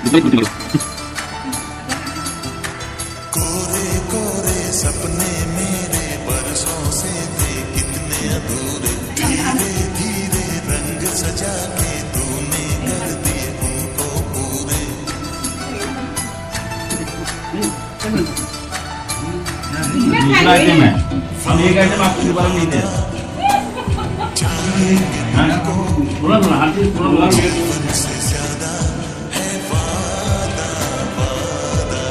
कोरे कोरे सपने मेरे बरसों से थे कितने अधूरे, धीरे धीरे रंग सजा के तूने कर दिए उनको पूरे। दूसरा आइटम है, हम एक आइटम आपको दोबारा नहीं दे। थोड़ा थोड़ा हर चीज थोड़ा थोड़ा से ज्यादा है वादा वादा।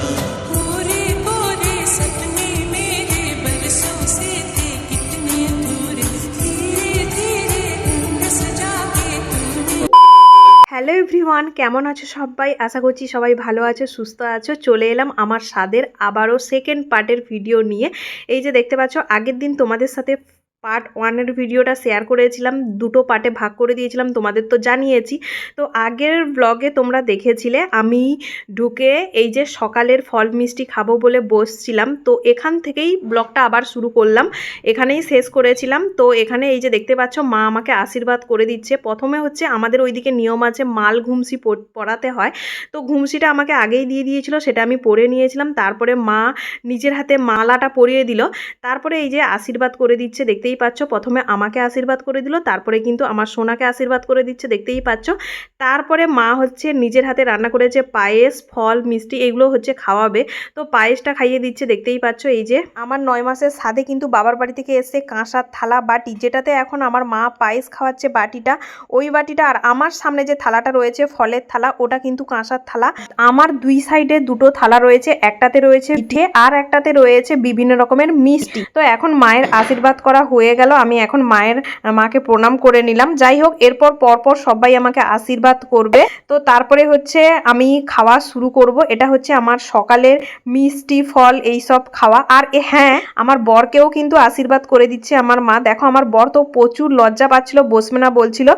पूरे पूरे सपने मेरे बरसों से थे कितने दूर, धीरे धीरे रंग सजा के तूने। হ্যালো এভরিওয়ান, কেমন আছো সবাই? আশা করছি সবাই ভালো আছো, সুস্থ আছো। চলে এলাম আমার স্বাদের আবারও সেকেন্ড পার্টের ভিডিও নিয়ে। এই যে দেখতে পাচ্ছ, আগের দিন তোমাদের সাথে পার্ট 1-এর ভিডিওটা শেয়ার করেছিলাম, দুটো পার্টে ভাগ করে দিয়েছিলাম, তোমাদের তো জানিয়েছি। তো আগের ব্লগে তোমরা দেখেছিলে আমি ঢুকে এই যে সকালের ফল মিষ্টি খাবো বলে বসছিলাম। তো এখান থেকেই ব্লগটা আবার শুরু করলাম, এখানেই শেষ করেছিলাম। তো এখানে এই যে দেখতে পাচ্ছ, মা আমাকে আশীর্বাদ করে দিচ্ছে। প্রথমে হচ্ছে আমাদের ওইদিকে নিয়ম আছে, মাল ঘুমসি পরাতে হয়। তো ঘুমসিটা আমাকে আগেই দিয়ে দিয়েছিল, সেটা আমি পরে নিয়েছিলাম। তারপরে মা নিজের হাতে মালাটা পরিয়ে দিল। তারপরে এই যে আশীর্বাদ করে দিচ্ছে, দেখতেই পাচ্ছ। প্রথমে আমাকে আশীর্বাদ করে দিল, তারপরে কিন্তু আমার সোনাকে আশীর্বাদ করে দিচ্ছে, দেখতেই পাচ্ছ। তারপরে মা হচ্ছে নিজের হাতে রান্না করেছে পায়েস, ফল মিষ্টি, এগুলো হচ্ছে খাওয়াবে। তো পায়েসটা খাইয়ে দিচ্ছে, দেখতেই পাচ্ছ। এই যে আমার 9 মাসের সাধে কিন্তু বাবার বাড়ি থেকে এসে কাঁসার থালা বাটি, যেটাতে এখন আমার মা পায়েস খাওয়াচ্ছে, বাটিটা ওই বাটিটা। আর আমার সামনে যে থালাটা রয়েছে ফলের থালা, ওটা কিন্তু কাঁসার থালা। আমার দুই সাইডে দুটো থালা রয়েছে, একটাতে রয়েছে পিঠে আর একটাতে রয়েছে বিভিন্ন রকমের মিষ্টি। তো এখন মায়ের আশীর্বাদ করা হয়ে গেল, আমি এখন মাকে প্রণাম করে নিলাম। যাই হোক, এরপর পরপর সবাই আমাকে আশীর্বাদ করবে। তো তারপরে হচ্ছে আমি খাওয়া শুরু করব। এটা হচ্ছে আমার সকালের মিষ্টি ফল এইসব খাওয়া। আর হ্যাঁ, আমার বরকেও কিন্তু আশীর্বাদ করে দিচ্ছে আমার মা। দেখো, আমার বর তো প্রচুর লজ্জা পাচ্ছিল, বসবে না বলছিল,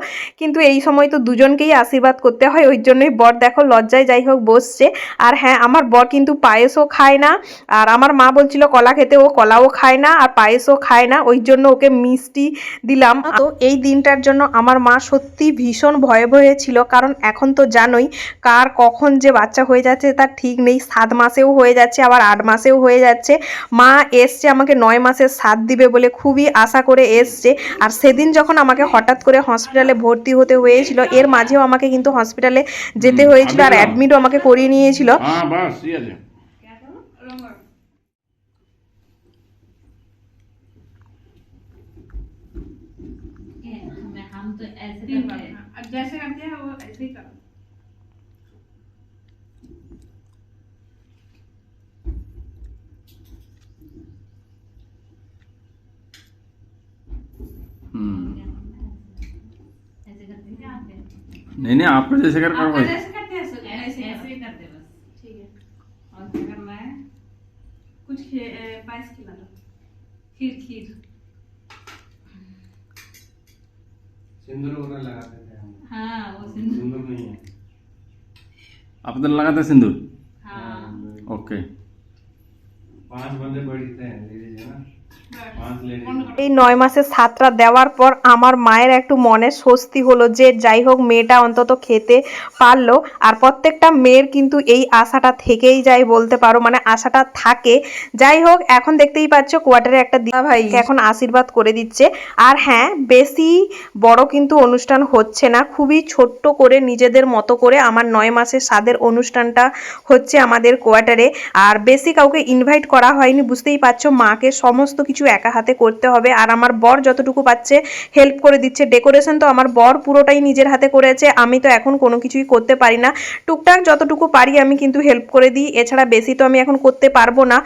কিন্তু এই সময় তো দুজনকেই আশীর্বাদ করতে হয়, ওই জন্যই বর দেখো লজ্জায় যাই হোক বসছে। আর হ্যাঁ, আমার বর কিন্তু পায়েসও খায় না। আর আমার মা বলছিল কলা খেতে, ও কলাও খায় না আর পায়েসও খায় না, ওই জন্য ওকে মিষ্টি দিলাম। তো এই দিনটার জন্য আমার মা সত্যি ভীষণ ভয়ে ভয়ে ছিল, কারণ এখন তো জানোই কার কখন যে বাচ্চা হয়ে যাচ্ছে তার ঠিক নেই। 7 মাসেও হয়ে যাচ্ছে, আবার 8 মাসেও হয়ে যাচ্ছে। মা এসছে আমাকে 9 মাসের সাথ দিবে বলে, খুবই আশা করে এসছে। আর সেদিন যখন আমাকে হঠাৎ করে হসপিটালে ভর্তি হতে হয়েছিল, এর মাঝেও আমাকে কিন্তু হসপিটালে যেতে হয়েছিল আর অ্যাডমিটও আমাকে করিয়ে নিয়েছিল। হ্যাঁ বাস ঠিক আছে। हम तो ऐसे करते हैं, अब जैसे करते हैं वो ऐसे ही करो। ऐसे करते हैं क्या आप? नहीं नहीं, आपको जैसे कर आपका पाओगे। जैसे करते हैं ऐसे ऐसे करो। ऐसे ही करते हैं बस। ठीक है, और क्या करना है, कुछ पायस खिला लो, खीर खीर। सिंदूर वगैरह लगाते थे हम। हाँ वो सिंदूर। सिंदूर नहीं है। आप तो लगाते हैं सिंदूर? हाँ ओके। 5 बंदे बैठते हैं, ले लीजिए ना, 5 ले लीजिए। এই 9 মাসের সাতটা দেওয়ার পর আমার মায়ের একটু মনে স্বস্তি হলো, যে যাই হোক মেয়েটা অন্তত খেতে পারলো। আর প্রত্যেকটা মেয়ের কিন্তু এই আশাটা থেকেই যায় বলতে পারো, মানে আশাটা থাকে। যাই হোক, এখন দেখতেই পাচ্ছ কোয়ার্টারে একটা দিদা ভাই এখন আশীর্বাদ করে দিচ্ছে। আর হ্যাঁ, বেশি বড় কিন্তু অনুষ্ঠান হচ্ছে না, খুবই ছোট্ট করে নিজেদের মতো করে আমার 9 মাসের সাধের অনুষ্ঠানটা হচ্ছে আমাদের কোয়ার্টারে। আর বেশি কাউকে ইনভাইট করা হয়নি, বুঝতেই পারছো, মাকে সমস্ত কিছু একা হাতে করতে হবে। আর আমার বর যতটুকু পাচ্ছে হেল্প করে দিচ্ছে। ডেকোরেশন তো আমার বর পুরোটাই নিজের হাতে করেছে, আমি তো এখন কোনো কিছুই করতে পারি না। টুকটাক যতটুকু পারি আমি কিন্তু হেল্প করে দিই, এছাড়া বেশি তো আমি এখন করতে পারবো না।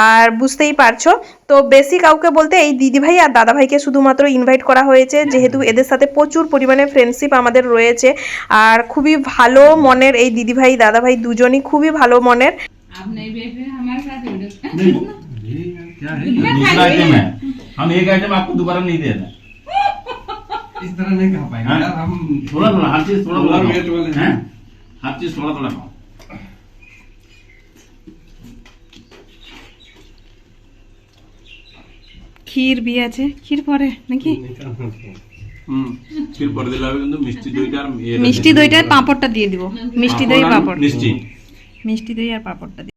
আর বুঝতেই পারছো, তো বেশি কাউকে বলতে এই দিদিভাই আর দাদাভাইকে শুধুমাত্র ইনভাইট করা হয়েছে, যেহেতু এদের সাথে প্রচুর পরিমাণে ফ্রেন্ডশিপ আমাদের রয়েছে। আর খুবই ভালো মনের এই দিদিভাই দাদাভাই, দুজনই খুবই ভালো মনের। आप नहीं भेज रहे हमारे साथ वीडियो। नहीं क्या है, दूसरा आइटम है, हम एक आइटम आपको दोबारा नहीं दे रहे। इस तरह नहीं खा पाएंगे हाँ? यार हम। थोड़ा थोड़ा हर चीज थोड़ा थोड़ा वेट वाले हैं, हर चीज थोड़ा थोड़ा खाओ। ক্ষীর भी আছে, ক্ষীর পরে নাকি? फिर पर दिला কিন্তু মিষ্টি দইটা আর মিষ্টি দইটার পাঁপড়টা দিয়ে দিব, মিষ্টি দই পাঁপড়, মিষ্টি मिष्टी दही और पापड़ दी।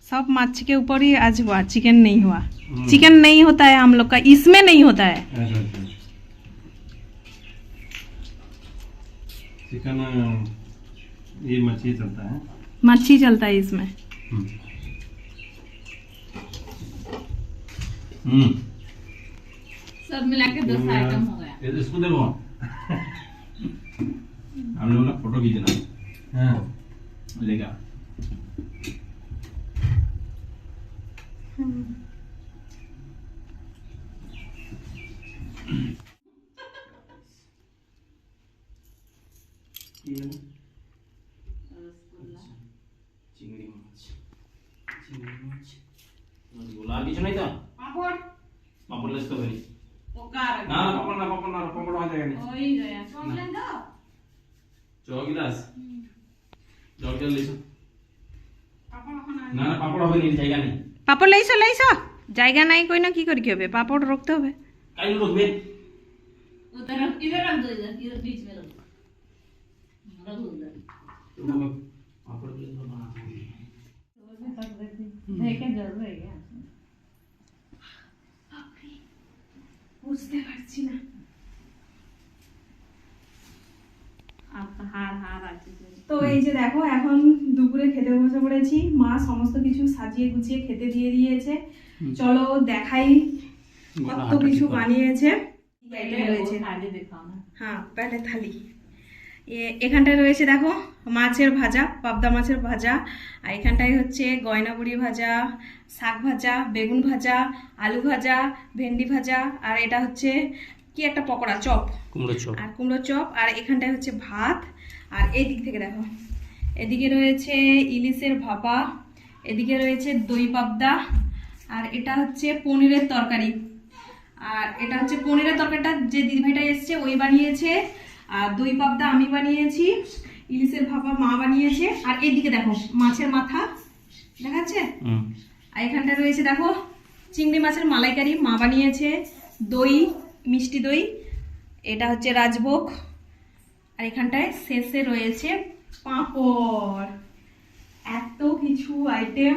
सब मच्छी के ऊपर ही आज हुआ, चिकन नहीं हुआ। चिकन नहीं होता है हम लोग का, इसमें नहीं होता है। चिकन ये मच्छी चलता है, मच्छी चलता है इसमें। सब मिला के 10 आइटम हो गया। इसको देखो हम लोग ना फोटो खींचना हाँ लेगा চিংড়ি মাছ গোলা আর কিছু নাই তো पापड़ পাপড় লেস তো করি ओकार না পাপড় হয়ে যায় हो ही गया। चॉकलेट दो। চ গিলাস জল জল লিসো पापड़ खाना না না পাপড় হবে নি জায়গা নেই পাপড় লাইছো লাইছো, জায়গা নাই কই না, কি করি কি হবে, পাপড় রাখতে হবে। কাই রখবে उधर इधर रख दो, इधर बीच में रख दो उधर। তুমি পাপড় গুলো তো বানা देखे जरूर है क्या? বুঝতে পারছি না। आपका हार हार अच्छे से। তো এই যে দেখো এখন দুপুরে খেতে বসে পড়েছি, মা সমস্ত কিছু সাজিয়ে গুছিয়ে খেতে দিয়ে দিয়েছে। চলো দেখাই কত কিছু বানিয়েছে। এটাই রয়েছে, थाली दिखाओ ना। হ্যাঁ পেলে থালি। এখানটায় রয়েছে দেখো মাছের ভাজা, পাবদা মাছের ভাজা, আর এখানটায় হচ্ছে গয়না বড়ি ভাজা, শাক ভাজা, বেগুন ভাজা, আলু ভাজা, ভেন্ডি ভাজা, আর এটা হচ্ছে কি একটা পকোড়া, চপ, কুমড়ো চপ আর কুমড়ো চপ, আর এখানটায় হচ্ছে ভাত। আর এই দিক থেকে দেখো এদিকে রয়েছে ইলিশের ভাপা, এদিকে রয়েছে দই পাবদা, আর এটা হচ্ছে পনিরের তরকারি। আর এটা হচ্ছে পনিরের তরকারিটা যে দিদিভাইটা এসছে ওই বানিয়েছে, আর দই পাবদা আমি বানিয়েছি, ইলিশের ভাপা মা বানিয়েছে। আর এইদিকে দেখো মাছের মাথা দেখাচ্ছে, আর এখানটা রয়েছে দেখো চিংড়ি মাছের মালাইকারি মা বানিয়েছে, দই মিষ্টি দই, এটা হচ্ছে রাজভোগ, আর এখানটায় শেষে রয়েছে পাঁপড়। এত কিছু আইটেম,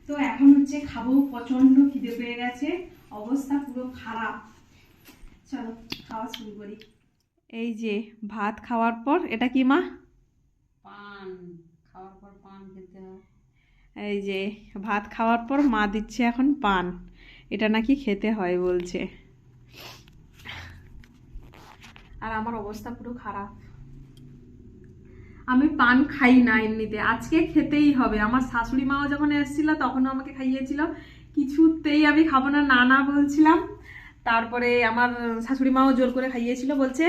তো এখন হচ্ছে খাবো, প্রচন্ড খিদে পেয়ে গেছে, অবস্থা পুরো খারাপ। চলো খাওয়া শুরু করি। এই যে ভাত খাওয়ার পর এটা কি মা, पान खाওয়ার পর পান খেতে হয়। এই যে ভাত খাওয়ার পর মা দিচ্ছে এখন পান, এটা নাকি খেতে হয় বলছে। আর আমার অবস্থা পুরো খারাপ, আমি পান খাই না এমনিতে, আজকে খেতেই হবে। আমার শাশুড়ি মাও যখন এসেছিল তখনও আমাকে খাইয়েছিল, কিছুতেই আমি খাবো না, না না বলছিলাম। তারপরে আমার শাশুড়ি মাও জোর করে খাইয়েছিল, বলছে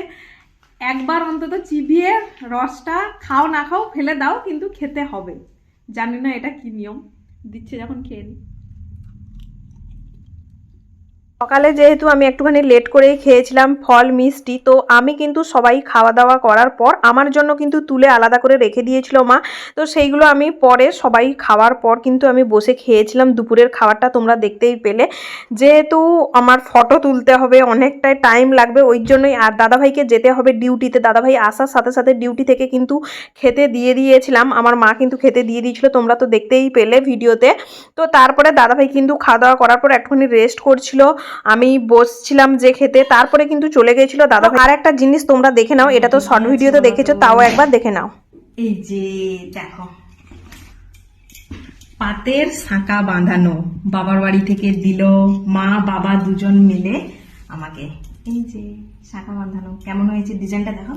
একবার অন্তত চিবিয়ে রসটা খাও না খাও ফেলে দাও, কিন্তু খেতে হবে। জানি না এটা কি নিয়ম, দিচ্ছে যখন খেয়ে নিই। সকালে যেহেতু আমি একটুখানি লেট করেই খেয়েছিলাম ফল মিষ্টি, তো আমি কিন্তু সবাই খাওয়া দাওয়া করার পর আমার জন্য কিন্তু তুলে আলাদা করে রেখে দিয়েছিল মা, তো সেইগুলো আমি পরে সবাই খাওয়ার পর কিন্তু আমি বসে খেয়েছিলাম দুপুরের খাবারটা, তোমরা দেখতেই পেলে। যেহেতু আমার ফটো তুলতে হবে, অনেকটাই টাইম লাগবে, ওই জন্যই। আর দাদাভাইকে যেতে হবে ডিউটিতে, দাদাভাই আসার সাথে সাথে ডিউটি থেকে কিন্তু খেতে দিয়ে দিয়েছিলাম, আমার মা কিন্তু খেতে দিয়ে দিয়েছিল, তোমরা তো দেখতেই পেলে ভিডিওতে। তো তারপরে দাদাভাই কিন্তু খাওয়া দাওয়া করার পর একটুখানি রেস্ট করছিল, আমি বসছিলাম যে খেতে, তারপরে কিন্তু চলে গেছিল দাদা। আর একটা জিনিস তোমরা দেখে নাও, এটা তো শর্ট ভিডিওতে দেখেছো, তাও একবার দেখে নাও। এই যে দেখো পাতের শাঁকা বাঁধানো, বাবার বাড়ি থেকে দিল মা বাবা দুজন মিলে আমাকে। এই যে শাঁকা বাঁধানো, কেমন হয়েছে ডিজাইনটা দেখো,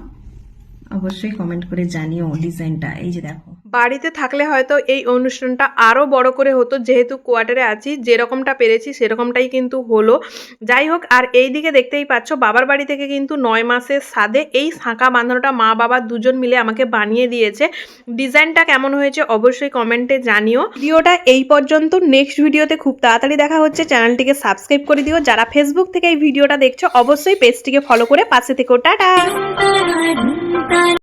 অবশ্যই কমেন্ট করে জানিও ডিজাইনটা। এই যে দেখো, বাড়িতে থাকলে হয়তো এই অনুষ্ঠানটা আরও বড় করে হতো, যেহেতু কোয়ার্টারে আছি, যেরকমটা পেরেছি সেরকমটাই কিন্তু হলো। যাই হোক, আর এই দিকে দেখতেই পাচ্ছ বাবার বাড়ি থেকে কিন্তু 9 মাসের সাদে এই শাঁকা বাঁধানোটা মা বাবা দুজন মিলে আমাকে বানিয়ে দিয়েছে। ডিজাইনটা কেমন হয়েছে অবশ্যই কমেন্টে জানিও। ভিডিওটা এই পর্যন্ত, নেক্সট ভিডিওতে খুব তাড়াতাড়ি দেখা হচ্ছে। চ্যানেলটিকে সাবস্ক্রাইব করে দিও, যারা ফেসবুক থেকে এই ভিডিওটা দেখছো অবশ্যই পেজটিকে ফলো করে পাশে থেকো। টাটা।